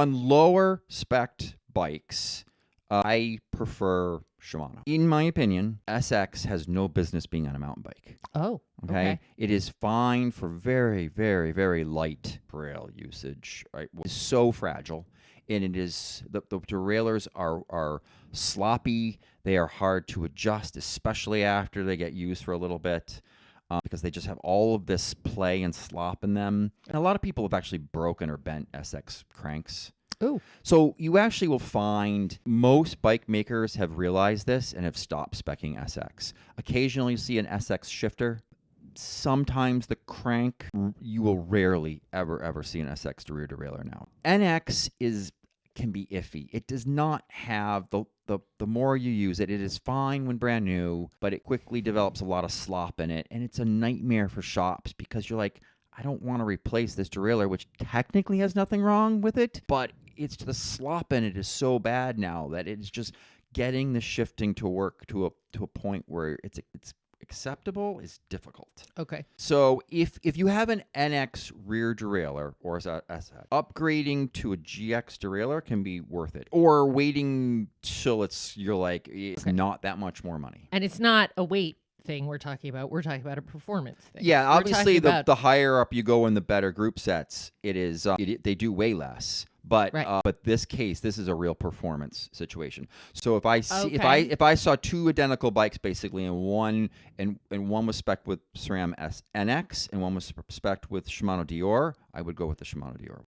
On lower spec bikes, I prefer Shimano. In my opinion, SX has no business being on a mountain bike. Oh, Okay. It is fine for very, very, very light trail usage. Right? It's so fragile. And it is the derailleurs are sloppy. They are hard to adjust, especially after they get used for a little bit. Because they just have all of this play and slop in them. And a lot of people have actually broken or bent SX cranks. Ooh. So you actually will find most bike makers have realized this and have stopped speccing SX. Occasionally you see an SX shifter. Sometimes the crank, you will rarely ever see an SX rear derailleur now. NX can be iffy. It does not have the more you use it, it is fine when brand new, but it quickly develops a lot of slop in it, and it's a nightmare for shops because you're like, I don't want to replace this derailleur, which technically has nothing wrong with it, but it's the slop in it is so bad now that it's just getting the shifting to work to a point where it's acceptable is difficult. Okay. So if you have an NX rear derailleur or upgrading to a GX derailleur can be worth it, or waiting till it's not that much more money. And it's not a weight thing we're talking about. We're talking about a performance thing. Yeah, obviously the higher up you go in the better group sets, it is they do way less. But but this is a real performance situation. So if I see if I saw two identical bikes basically, and one was spec'd with SRAM NX and one was spec'd with Shimano Dior, I would go with the Shimano Dior.